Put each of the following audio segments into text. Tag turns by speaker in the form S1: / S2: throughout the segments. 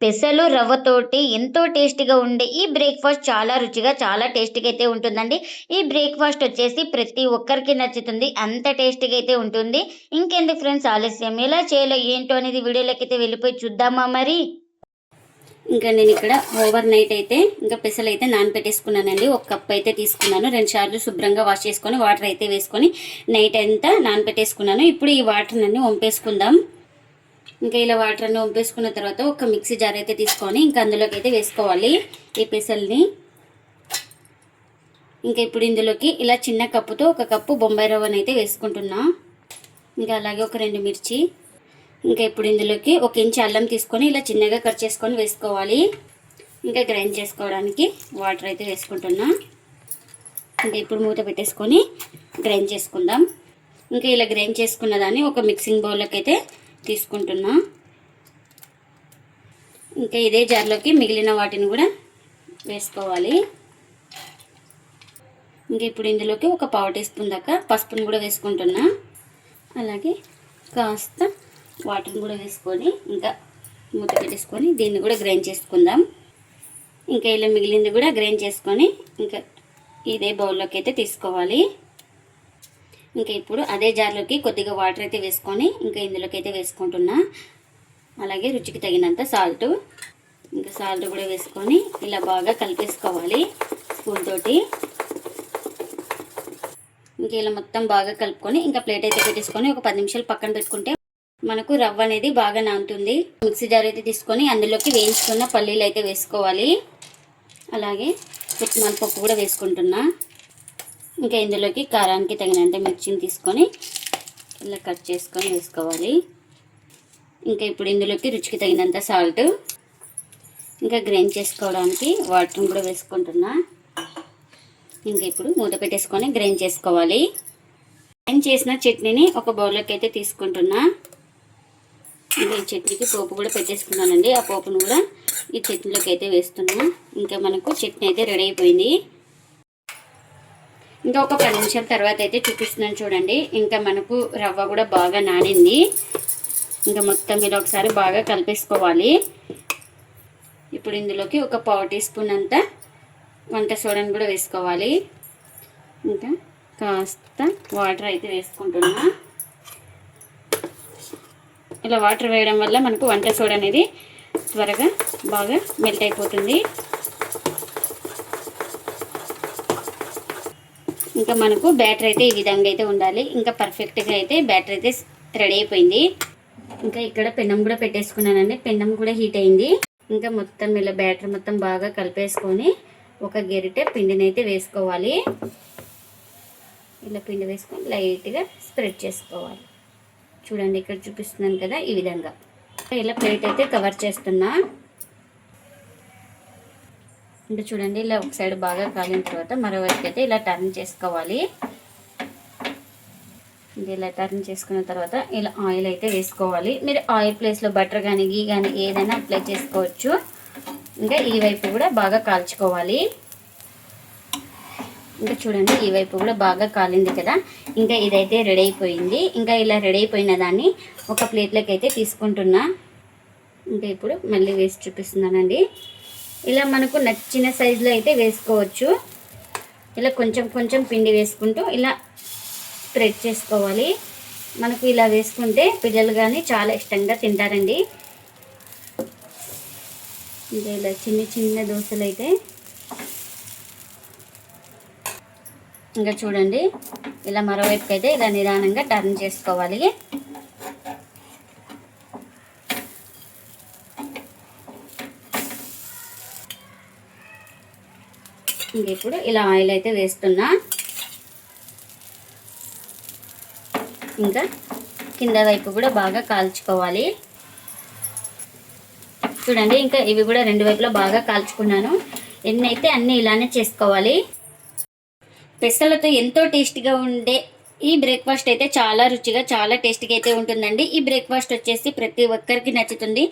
S1: పెసలు రవ్వతోటి ఎంతో టేస్టీగా ఉండే ఈ బ్రేక్ఫాస్ట్ చాలా రుచిగా చాలా టేస్టీగా అయితే ఉంటుందండి. ఈ బ్రేక్ఫాస్ట్ వచ్చేసి ప్రతి ఒక్కరికి నచ్చుతుంది. అంత టేస్టీగా అయితే ఉంటుంది. ఇంకెందుకు ఫ్రెండ్స్ ఆలస్యం, ఎలా చేయాలో ఏంటో అనేది వీడియోలోకైతే వెళ్ళిపోయి చూద్దామా మరి.
S2: ఇంకా నేను ఇక్కడ ఓవర్ నైట్ అయితే ఇంకా పెసలు అయితే నానపెట్టేసుకున్నానండి. ఒక కప్ అయితే తీసుకున్నాను. 2 సార్లు శుభ్రంగా వాష్ చేసుకొని వాటర్ అయితే వేసుకొని నైట్ అంతా నానపెట్టేసుకున్నాను. ఇప్పుడు ఈ వాటర్ అన్ని వంపేసుకుందాం. ఇంకా ఇలా వాటర్ అన్ని వంపేసుకున్న తర్వాత ఒక మిక్సీ జార్ అయితే తీసుకొని ఇంకా అందులోకి అయితే వేసుకోవాలి ఈ పెసల్ని. ఇంకా ఇప్పుడు ఇందులోకి ఇలా చిన్న కప్పుతో ఒక కప్పు బొంబాయి రవ్వను అయితే వేసుకుంటున్నా. ఇంకా అలాగే ఒక 2 మిర్చి. ఇంకా ఇప్పుడు ఇందులోకి 1 ఇంచు అల్లం తీసుకొని ఇలా చిన్నగా కట్ చేసుకొని వేసుకోవాలి. ఇంకా గ్రైండ్ చేసుకోవడానికి వాటర్ అయితే వేసుకుంటున్నా. ఇంకా ఇప్పుడు మూత పెట్టేసుకొని గ్రైండ్ చేసుకుందాం. ఇంకా ఇలా గ్రైండ్ చేసుకున్న దాన్ని ఒక మిక్సింగ్ బౌల్లోకి అయితే తీసుకుంటున్నా. ఇంకా ఇదే జార్లోకి మిగిలిన వాటిని కూడా వేసుకోవాలి. ఇంకా ఇప్పుడు ఇందులోకి ఒక 1/2 టీ స్పూన్ దాకా పసుపుని కూడా వేసుకుంటున్నా. అలాగే కాస్త వాటర్ని కూడా వేసుకొని ఇంకా మూత పెట్టేసుకొని దీన్ని కూడా గ్రైండ్ చేసుకుందాం. ఇంకా ఇలా మిగిలింది కూడా గ్రైండ్ చేసుకొని ఇంకా ఇదే బౌల్లోకి అయితే తీసుకోవాలి. ఇంకా ఇప్పుడు అదే జార్లోకి కొద్దిగా వాటర్ అయితే వేసుకొని ఇంకా ఇందులోకి అయితే వేసుకుంటున్నా. అలాగే రుచికి తగినంత సాల్ట్. ఇంకా సాల్ట్ కూడా వేసుకొని ఇలా బాగా కలిపేసుకోవాలి స్పూన్ తోటి. ఇంకా ఇలా మొత్తం బాగా కలుపుకొని ఇంకా ప్లేట్ అయితే పెట్టేసుకొని ఒక 10 నిమిషాలు పక్కన పెట్టుకుంటే మనకు రవ్వ అనేది బాగా నానుతుంది. మిక్సీ జార్ అయితే తీసుకొని అందులోకి వేయించుకున్న పల్లీలు అయితే వేసుకోవాలి. అలాగే పుట్నాల పప్పు కూడా వేసుకుంటున్నా. ఇంకా ఇందులోకి కారానికి తగినంత మిర్చిని తీసుకొని ఇలా కట్ చేసుకొని వేసుకోవాలి. ఇంకా ఇప్పుడు ఇందులోకి రుచికి తగినంత సాల్ట్. ఇంకా గ్రైండ్ చేసుకోవడానికి వాటర్ని కూడా వేసుకుంటున్నా. ఇంకా ఇప్పుడు మూత పెట్టేసుకొని గ్రైండ్ చేసుకోవాలి. గ్రైండ్ చేసిన చట్నీని ఒక బౌల్లోకి అయితే తీసుకుంటున్నా. ఇంకా ఈ చట్నీకి పోపు కూడా పెట్టేసుకున్నానండి. ఆ పోపును కూడా ఈ చట్నీలోకి అయితే వేస్తున్నా. ఇంకా మనకు చట్నీ అయితే రెడీ అయిపోయింది. ఇంకా ఒక 10 నిమిషాల తర్వాత అయితే చూపిస్తున్నాను చూడండి. ఇంకా మనకు రవ్వ కూడా బాగా నానింది. ఇంకా మొత్తం ఇలా ఒకసారి బాగా కలిపేసుకోవాలి. ఇప్పుడు ఇందులోకి ఒక 1/2 టీ స్పూన్ అంతా వంట సోడాను కూడా వేసుకోవాలి. ఇంకా కాస్త వాటర్ అయితే వేసుకుంటున్నా. ఇలా వాటర్ వేయడం వల్ల మనకు వంట సోడా అనేది త్వరగా బాగా మెల్ట్ అయిపోతుంది. ఇంకా మనకు బ్యాటర్ అయితే ఈ విధంగా అయితే ఉండాలి. ఇంకా పర్ఫెక్ట్గా అయితే బ్యాటర్ అయితే రెడీ అయిపోయింది. ఇంకా ఇక్కడ పెన్నం కూడా పెట్టేసుకున్నానండి. పెన్నం కూడా హీట్ అయింది. ఇంకా మొత్తం ఇలా బ్యాటర్ మొత్తం బాగా కలిపేసుకొని ఒక గెరిటె పిండిని అయితే వేసుకోవాలి. ఇలా పిండి వేసుకొని లైట్గా స్ప్రెడ్ చేసుకోవాలి. చూడండి ఇక్కడ చూపిస్తున్నాను కదా, ఈ విధంగా. ఇలా ప్లేట్ అయితే కవర్ చేస్తున్నా. ఇంకా చూడండి ఇలా ఒక సైడ్ బాగా కాలిన తర్వాత మరోవైపు అయితే ఇలా టర్న్ చేసుకోవాలి. ఇలా టర్న్ చేసుకున్న తర్వాత ఇలా ఆయిల్ అయితే వేసుకోవాలి. మీరు ఆయిల్ ప్లేస్లో బటర్ కానీ గీ కానీ ఏదైనా అప్లై చేసుకోవచ్చు. ఇంకా ఈ వైపు కూడా బాగా కాల్చుకోవాలి. ఇంకా చూడండి ఈ వైపు కూడా బాగా కాలింది కదా. ఇంకా ఇదైతే రెడీ అయిపోయింది. ఇంకా ఇలా రెడీ అయిపోయిన దాన్ని ఒక ప్లేట్లోకి అయితే తీసుకుంటున్నా. ఇంకా ఇప్పుడు మళ్ళీ వేసి చూపిస్తున్నానండి. ఇలా మనకు నచ్చిన సైజులో అయితే వేసుకోవచ్చు. ఇలా కొంచెం కొంచెం పిండి వేసుకుంటూ ఇలా స్ప్రెడ్ చేసుకోవాలి. మనకు ఇలా వేసుకుంటే పిల్లలు కానీ చాలా ఇష్టంగా తింటారండి. ఇంకా ఇలా చిన్న చిన్న దోశలు అయితే ఇంకా చూడండి ఇలా మరోవైపుకి అయితే ఇలా నిదానంగా టర్న్ చేసుకోవాలి. ఇంక ఇప్పుడు ఇలా ఆయిల్ అయితే వేస్తున్నా. ఇంకా కింద వైపు కూడా బాగా కాల్చుకోవాలి. చూడండి ఇంకా ఇవి కూడా 2 వైపులా బాగా కాల్చుకున్నాను. ఎన్ని అయితే అన్నీ ఇలానే చేసుకోవాలి. పెసలతో ఎంతో టేస్టీగా ఉండే ఈ బ్రేక్ఫాస్ట్ అయితే చాలా రుచిగా చాలా టేస్టీగా అయితే ఉంటుందండి. ఈ బ్రేక్ఫాస్ట్ వచ్చేసి ప్రతి ఒక్కరికి నచ్చుతుంది.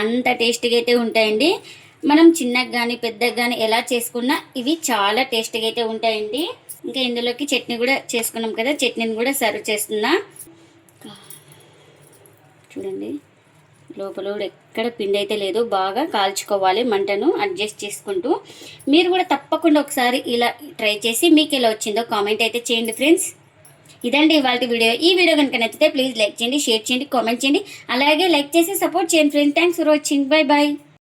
S2: అంత టేస్టీగా అయితే ఉంటాయండి. మనం చిన్నగా కానీ పెద్దగా కానీ ఎలా చేసుకున్నా ఇవి చాలా టేస్టీగా అయితే ఉంటాయండి. ఇంకా ఇందులోకి చట్నీ కూడా చేసుకున్నాం కదా, చట్నీని కూడా సర్వ్ చేస్తున్నా. చూడండి లోపల కూడా ఎక్కడ పిండి అయితే లేదు. బాగా కాల్చుకోవాలి, మంటను అడ్జస్ట్ చేసుకుంటూ. మీరు కూడా తప్పకుండా ఒకసారి ఇలా ట్రై చేసి మీకు ఎలా వచ్చిందో కామెంట్ అయితే చేయండి ఫ్రెండ్స్. ఇదండి ఇవాళ వీడియో. ఈ వీడియో కనుక నచ్చితే ప్లీజ్ లైక్ చేయండి, షేర్ చేయండి, కామెంట్ చేయండి. అలాగే లైక్ చేసి సపోర్ట్ చేయండి friends. Thanks for watching. Bye bye.